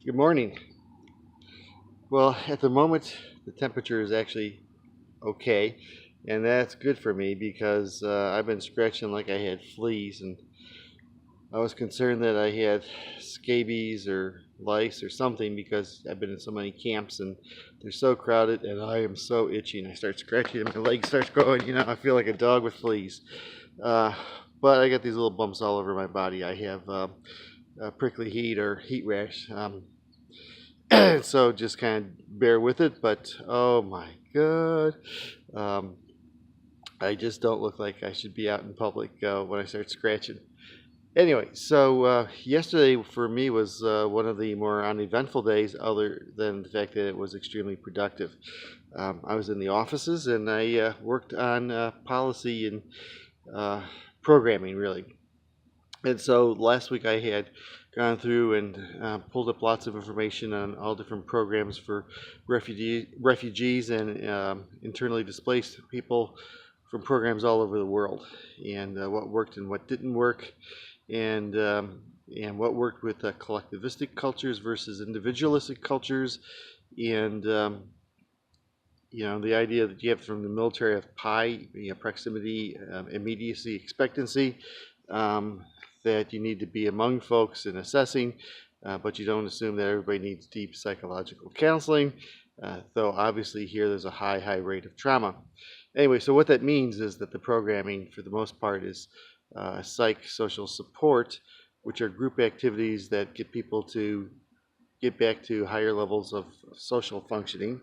Good morning. Well, at the moment, the temperature is actually okay, and that's good for me because I've been scratching like I had fleas, and I was concerned that I had scabies or lice or something because I've been in so many camps and they're so crowded, and I am so itchy, and I start scratching, and my leg starts going. I feel like a dog with fleas. Uh, but I got these little bumps all over my body. I have prickly heat or heat rash. So just kind of bear with it. But oh my god, um, I just don't look like I should be out in public when I start scratching. Anyway, so yesterday for me was one of the more uneventful days, other than the fact that it was extremely productive. I was in the offices and I worked on policy and uh, programming, really. And so last week I had gone through and pulled up lots of information on all different programs for refugees and internally displaced people from programs all over the world, and what worked and what didn't work, and what worked with collectivistic cultures versus individualistic cultures, and the idea that you have from the military of PI, proximity, immediacy, expectancy, um, that you need to be among folks in assessing, but you don't assume that everybody needs deep psychological counseling, though obviously here there's a high rate of trauma. Anyway, so what that means is that the programming for the most part is psychosocial support, which are group activities that get people to get back to higher levels of social functioning.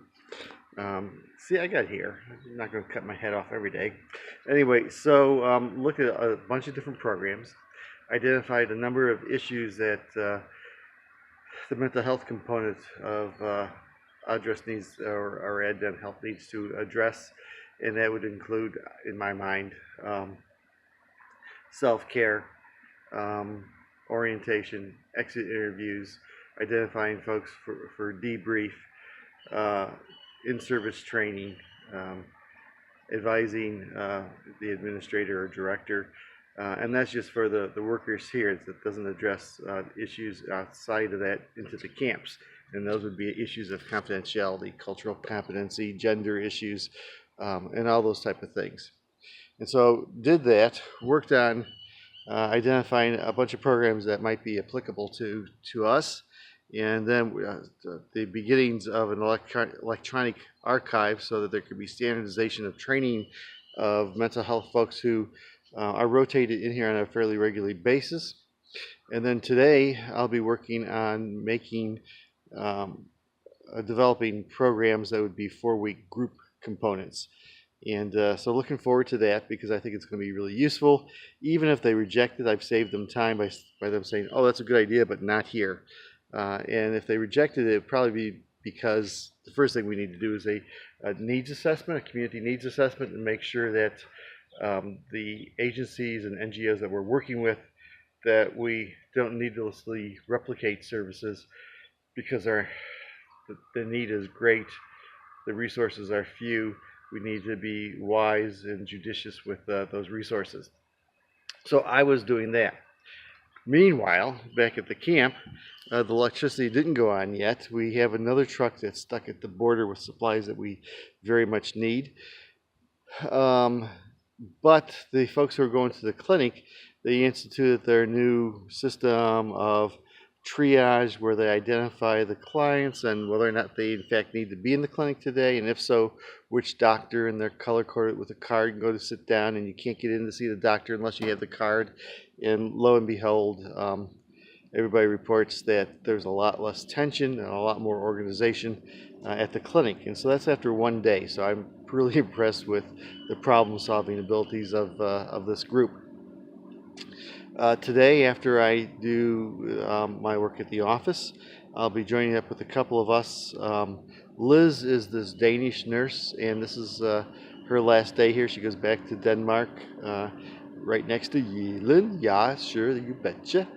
See, I got here. I'm not going to cut my head off every day. Anyway, so looked at a bunch of different programs, identified a number of issues that the mental health component of address needs, or advent health needs to address, and that would include, in my mind, self-care, um, orientation, exit interviews, identifying folks for debrief, uh, in-service training, um, advising the administrator or director, and that's just for the workers here. It doesn't address issues outside of that into the camps, and those would be issues of confidentiality, cultural competency, gender issues, and all those type of things. And so did that, worked on identifying a bunch of programs that might be applicable to us, and then the beginnings of an electronic archive so that there could be standardization of training of mental health folks who are rotated in here on a fairly regular basis. And then today I'll be working on making developing programs that would be 4-week group components. And so looking forward to that because I think it's going to be really useful. Even if they reject it, I've saved them time by them saying, oh, that's a good idea, but not here. And if they rejected it, it would probably be because the first thing we need to do is a needs assessment, a community needs assessment, and make sure that the agencies and NGOs that we're working with, that we don't needlessly replicate services because the need is great, the resources are few. We need to be wise and judicious with those resources. So I was doing that. Meanwhile, back at the camp, the electricity didn't go on yet. We have another truck that's stuck at the border with supplies that we very much need. But the folks who are going to the clinic, they instituted their new system of triage where they identify the clients and whether or not they in fact need to be in the clinic today, and if so, which doctor, and they're color coded with a card and go to sit down, and you can't get in to see the doctor unless you have the card. And lo and behold, everybody reports that there's a lot less tension and a lot more organization at the clinic. And so that's after one day. So I'm really impressed with the problem solving abilities of this group. Today, after I do my work at the office, I'll be joining up with a couple of us. Liz is this Danish nurse, and this is her last day here. She goes back to Denmark, right next to Jylland. Yeah, sure, you betcha.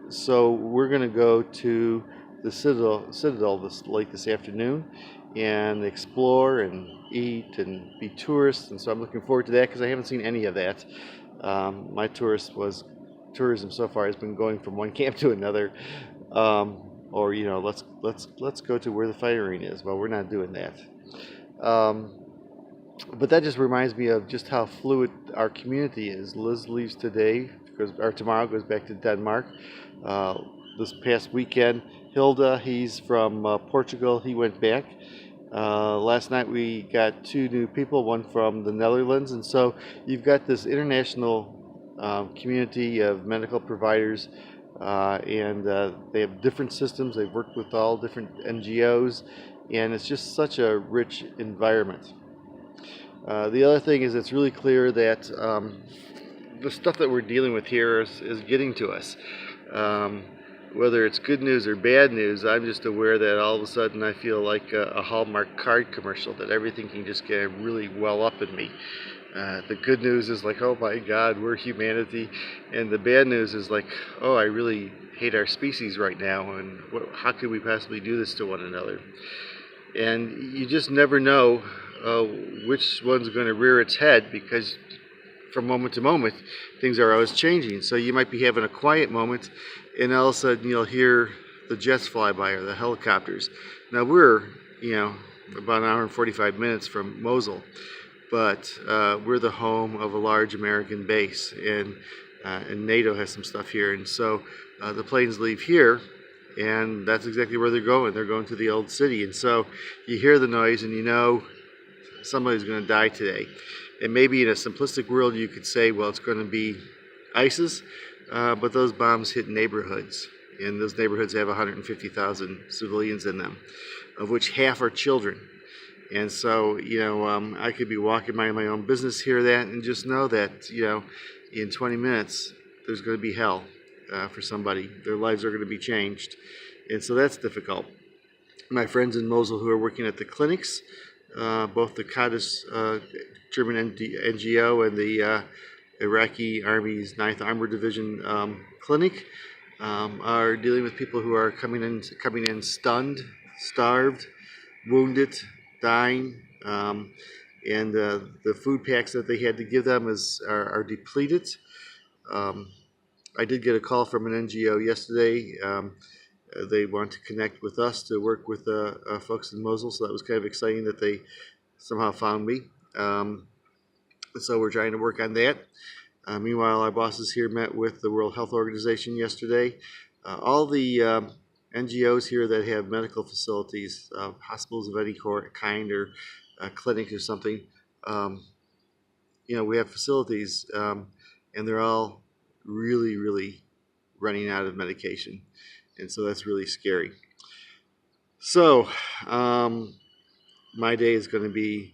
So we're going to go to the Citadel this afternoon and explore and eat and be tourists. And so I'm looking forward to that because I haven't seen any of that. My tourism so far has been going from one camp to another, or let's go to where the firing is. Well, we're not doing that. Um, but that just reminds me of just how fluid our community is. Liz leaves today, or tomorrow, goes back to Denmark. Uh, this past weekend, Hilda, he's from Portugal, he went back. Last night we got 2 new people, one from the Netherlands, and so you've got this international community of medical providers, and they have different systems. They've worked with all different NGOs, and it's just such a rich environment. The other thing is, it's really clear that the stuff that we're dealing with here is getting to us. Um, Whether it's good news or bad news, I'm just aware that all of a sudden I feel like a Hallmark card commercial, that everything can just get really well up in me. The good news is like, oh my God, we're humanity. And the bad news is like, oh, I really hate our species right now, and how could we possibly do this to one another? And you just never know which one's going to rear its head, because from moment to moment, things are always changing. So you might be having a quiet moment, and all of a sudden you'll hear the jets fly by, or the helicopters. Now we're, about an hour and 45 minutes from Mosul, but we're the home of a large American base, and NATO has some stuff here. And so the planes leave here, and that's exactly where they're going. They're going to the old city. And so you hear the noise, and you know somebody's going to die today. And maybe in a simplistic world you could say, well, it's going to be ISIS, but those bombs hit neighborhoods, and those neighborhoods have 150,000 civilians in them, of which half are children. And so, I could be walking by my own business, hear that, and just know that, in 20 minutes, there's going to be hell for somebody. Their lives are going to be changed. And so that's difficult. My friends in Mosul who are working at the clinics, both the Qadis German NGO and the Iraqi Army's 9th Armored Division clinic, are dealing with people who are coming in stunned, starved, wounded, dying, and the food packs that they had to give them are depleted. I did get a call from an NGO yesterday. They want to connect with us to work with folks in Mosul, so that was kind of exciting that they somehow found me. So we're trying to work on that. Meanwhile, our bosses here met with the World Health Organization yesterday. All the NGOs here that have medical facilities, hospitals of any kind, or clinics or something, we have facilities, and they're all really, really running out of medication. And so that's really scary. So my day is going to be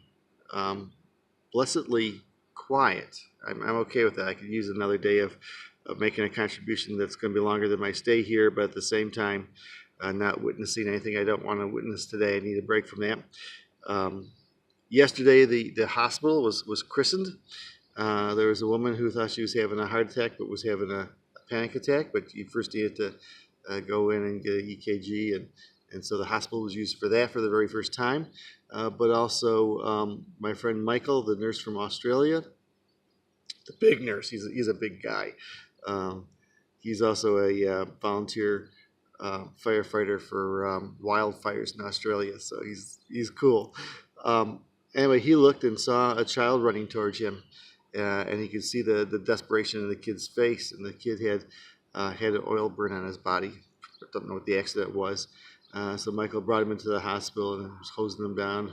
blessedly quiet. I'm okay with that. I could use another day of making a contribution that's going to be longer than my stay here, but at the same time, not witnessing anything I don't want to witness today. I need a break from that. Yesterday, the hospital was christened. There was a woman who thought she was having a heart attack, but was having a panic attack. But you first needed to go in and get an EKG, and so the hospital was used for that for the very first time. But also my friend Michael, the nurse from Australia, the big nurse, he's a big guy. He's also a volunteer firefighter for wildfires in Australia, so he's cool. Anyway, he looked and saw a child running towards him, and he could see the desperation in the kid's face, and the kid had an oil burn on his body. I don't know what the accident was. So Michael brought him into the hospital and was hosing him down,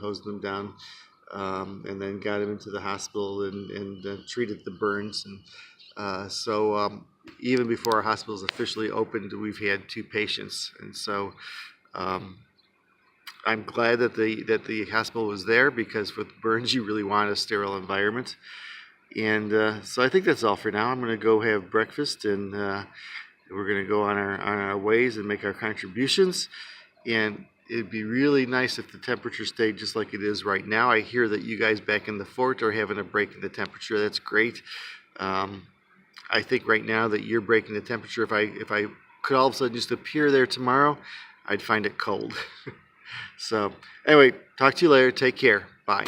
and then got him into the hospital and treated the burns. And so even before our hospital is officially opened, we've had 2 patients. And so I'm glad that the hospital was there, because with burns you really want a sterile environment. And so I think that's all for now. I'm going to go have breakfast, and we're going to go on our ways and make our contributions. And it'd be really nice if the temperature stayed just like it is right now. I hear that you guys back in the fort are having a break in the temperature. That's great. I think right now that you're breaking the temperature. If I could all of a sudden just appear there tomorrow, I'd find it cold. So anyway, talk to you later. Take care. Bye.